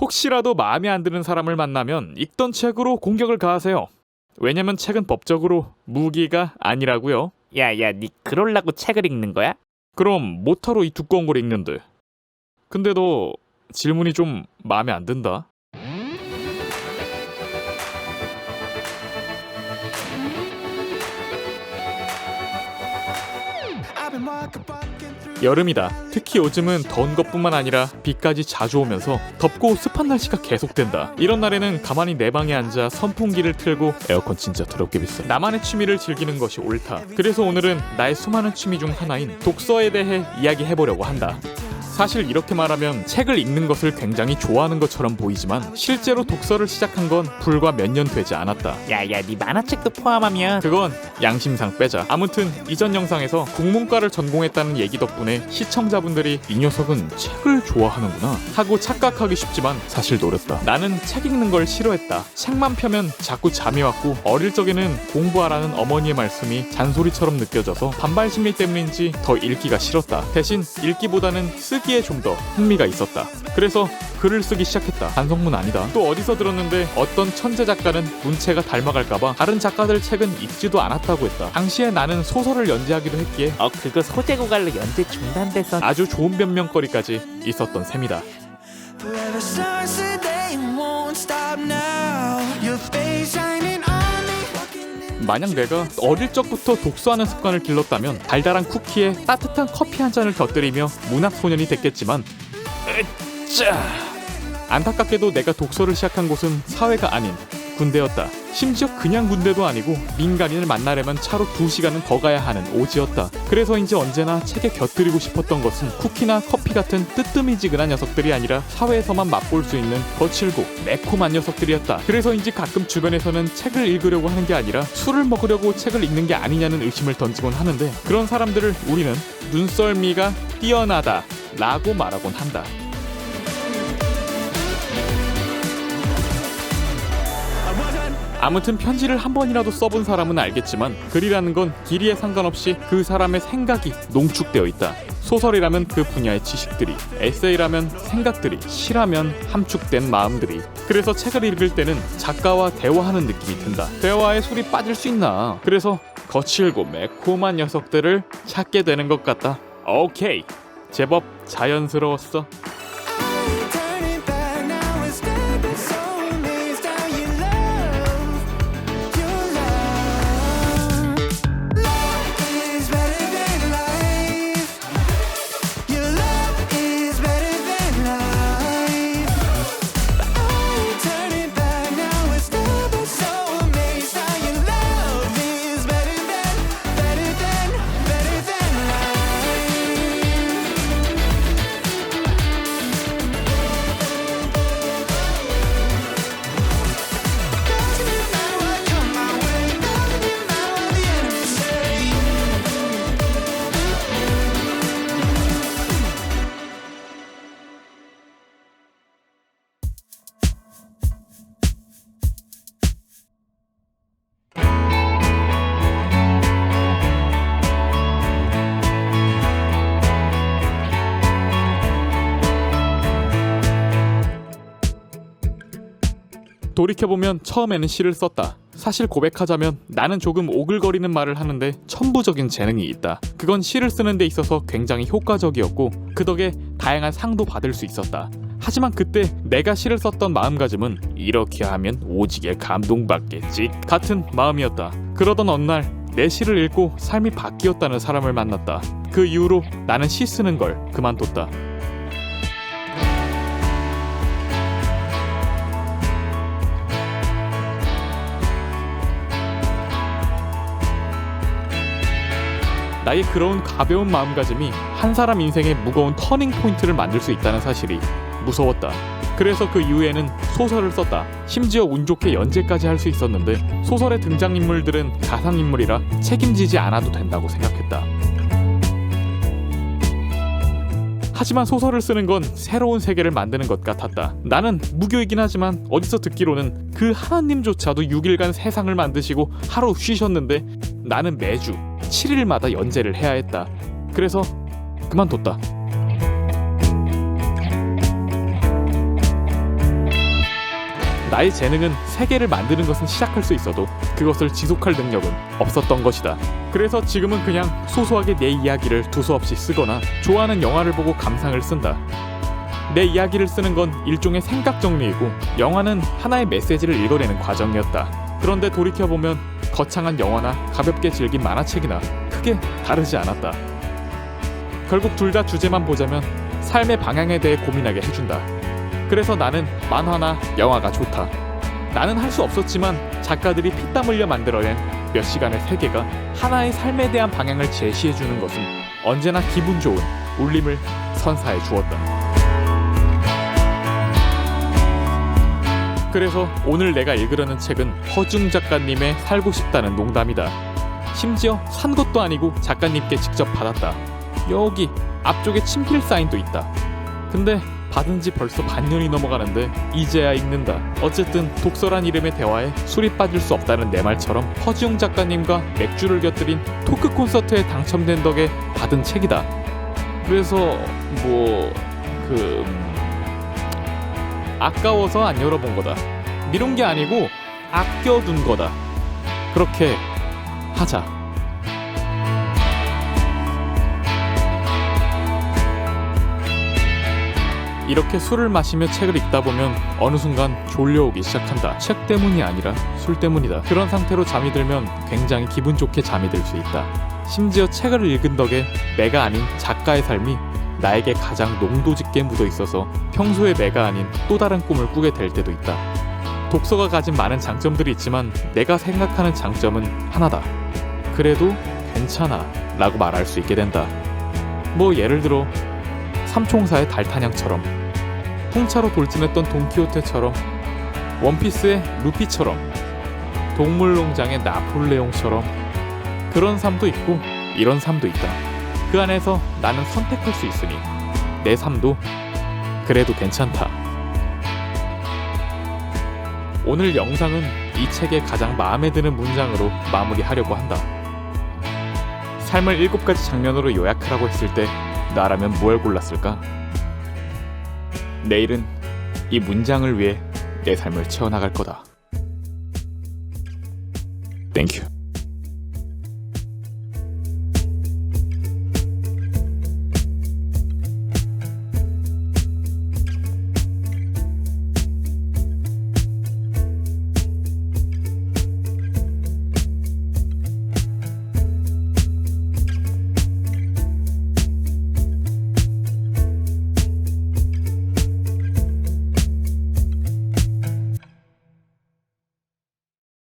혹시라도 마음에 안 드는 사람을 만나면 읽던 책으로 공격을 가하세요. 왜냐면 책은 법적으로 무기가 아니라고요. 야야, 니 그럴라고 책을 읽는 거야? 그럼 못하러 이 두꺼운 걸 읽는데. 근데 너 질문이 좀 마음에 안 든다. 여름이다. 특히 요즘은 더운 것뿐만 아니라 비까지 자주 오면서 덥고 습한 날씨가 계속된다. 이런 날에는 가만히 내 방에 앉아 선풍기를 틀고 에어컨 진짜 더럽게 비싸. 나만의 취미를 즐기는 것이 옳다. 그래서 오늘은 나의 수많은 취미 중 하나인 독서에 대해 이야기해보려고 한다. 사실 이렇게 말하면 책을 읽는 것을 굉장히 좋아하는 것처럼 보이지만 실제로 독서를 시작한 건 불과 몇 년 되지 않았다. 야야, 니 만화책도 포함하면 그건 양심상 빼자. 아무튼 이전 영상에서 국문과를 전공했다는 얘기 덕분에 시청자분들이 이 녀석은 책을 좋아하는구나 하고 착각하기 쉽지만 사실 노렸다. 나는 책 읽는 걸 싫어했다. 책만 펴면 자꾸 잠이 왔고 어릴 적에는 공부하라는 어머니의 말씀이 잔소리처럼 느껴져서 반발 심리 때문인지 더 읽기가 싫었다. 대신 읽기보다는 쓰기에 좀 더 흥미가 있었다. 그래서 글을 쓰기 시작했다. 반성문 아니다. 또 어디서 들었는데 어떤 천재 작가는 문체가 닮아갈까봐 다른 작가들 책은 읽지도 않았다고 했다. 당시에 나는 소설을 연재하기도 했기에 그거 소재 고갈로 연재 중단돼서 아주 좋은 변명거리까지 있었던 셈이다. 만약 내가 어릴 적부터 독서하는 습관을 길렀다면 달달한 쿠키에 따뜻한 커피 한 잔을 곁들이며 문학소년이 됐겠지만 안타깝게도 내가 독서를 시작한 곳은 사회가 아닌 군대였다. 심지어 그냥 군대도 아니고 민간인을 만나려면 차로 2시간은 더 가야 하는 오지였다. 그래서인지 언제나 책에 곁들이고 싶었던 것은 쿠키나 커피 같은 뜨뜨미지근한 녀석들이 아니라 사회에서만 맛볼 수 있는 거칠고 매콤한 녀석들이었다. 그래서인지 가끔 주변에서는 책을 읽으려고 하는 게 아니라 술을 먹으려고 책을 읽는 게 아니냐는 의심을 던지곤 하는데 그런 사람들을 우리는 눈썰미가 뛰어나다 라고 말하곤 한다. 아무튼 편지를 한 번이라도 써본 사람은 알겠지만 글이라는 건 길이에 상관없이 그 사람의 생각이 농축되어 있다. 소설이라면 그 분야의 지식들이, 에세이라면 생각들이, 시라면 함축된 마음들이. 그래서 책을 읽을 때는 작가와 대화하는 느낌이 든다. 대화에 술이 빠질 수 있나. 그래서 거칠고 매콤한 녀석들을 찾게 되는 것 같다. 오케이, 제법 자연스러웠어. 돌이켜보면 처음에는 시를 썼다. 사실 고백하자면 나는 조금 오글거리는 말을 하는데 천부적인 재능이 있다. 그건 시를 쓰는 데 있어서 굉장히 효과적이었고 그 덕에 다양한 상도 받을 수 있었다. 하지만 그때 내가 시를 썼던 마음가짐은 이렇게 하면 오지게 감동받겠지 같은 마음이었다. 그러던 어느 날 내 시를 읽고 삶이 바뀌었다는 사람을 만났다. 그 이후로 나는 시 쓰는 걸 그만뒀다. 나의 그런 가벼운 마음가짐이 한 사람 인생의 무거운 터닝 포인트를 만들 수 있다는 사실이 무서웠다. 그래서 그 이후에는 소설을 썼다. 심지어 운 좋게 연재까지 할 수 있었는데 소설의 등장인물들은 가상인물이라 책임지지 않아도 된다고 생각했다. 하지만 소설을 쓰는 건 새로운 세계를 만드는 것 같았다. 나는 무교이긴 하지만 어디서 듣기로는 그 하나님조차도 6일간 세상을 만드시고 하루 쉬셨는데 나는 매주 7일마다 연재를 해야 했다. 그래서 그만뒀다. 나의 재능은 세계를 만드는 것은 시작할 수 있어도 그것을 지속할 능력은 없었던 것이다. 그래서 지금은 그냥 소소하게 내 이야기를 두서없이 쓰거나 좋아하는 영화를 보고 감상을 쓴다. 내 이야기를 쓰는 건 일종의 생각 정리이고 영화는 하나의 메시지를 읽어내는 과정이었다. 그런데 돌이켜보면 거창한 영화나 가볍게 즐긴 만화책이나 크게 다르지 않았다. 결국 둘 다 주제만 보자면 삶의 방향에 대해 고민하게 해준다. 그래서 나는 만화나 영화가 좋다. 나는 할 수 없었지만 작가들이 피땀 흘려 만들어낸 몇 시간의 세계가 하나의 삶에 대한 방향을 제시해주는 것은 언제나 기분 좋은 울림을 선사해 주었다. 그래서 오늘 내가 읽으려는 책은 허중 작가님의 살고 싶다는 농담이다. 심지어 산 것도 아니고 작가님께 직접 받았다. 여기 앞쪽에 친필 사인도 있다. 근데 받은 지 벌써 반년이 넘어가는데 이제야 읽는다. 어쨌든 독서란 이름의 대화에 술이 빠질 수 없다는 내 말처럼 허지웅 작가님과 맥주를 곁들인 토크 콘서트에 당첨된 덕에 받은 책이다. 그래서 아까워서 안 열어본 거다. 미룬 게 아니고 아껴둔 거다. 그렇게 하자. 이렇게 술을 마시며 책을 읽다 보면 어느 순간 졸려오기 시작한다. 책 때문이 아니라 술 때문이다. 그런 상태로 잠이 들면 굉장히 기분 좋게 잠이 들 수 있다. 심지어 책을 읽은 덕에 내가 아닌 작가의 삶이 나에게 가장 농도짙게 묻어 있어서 평소에 내가 아닌 또 다른 꿈을 꾸게 될 때도 있다. 독서가 가진 많은 장점들이 있지만 내가 생각하는 장점은 하나다. 그래도 괜찮아 라고 말할 수 있게 된다. 예를 들어 삼총사의 달타냥처럼, 풍차로 돌진했던 돈키호테처럼, 원피스의 루피처럼, 동물농장의 나폴레옹처럼 그런 삶도 있고 이런 삶도 있다. 그 안에서 나는 선택할 수 있으니 내 삶도 그래도 괜찮다. 오늘 영상은 이 책의 가장 마음에 드는 문장으로 마무리하려고 한다. 삶을 7가지 장면으로 요약하라고 했을 때 나라면 뭘 골랐을까? 내일은 이 문장을 위해 내 삶을 채워나갈 거다. 땡큐.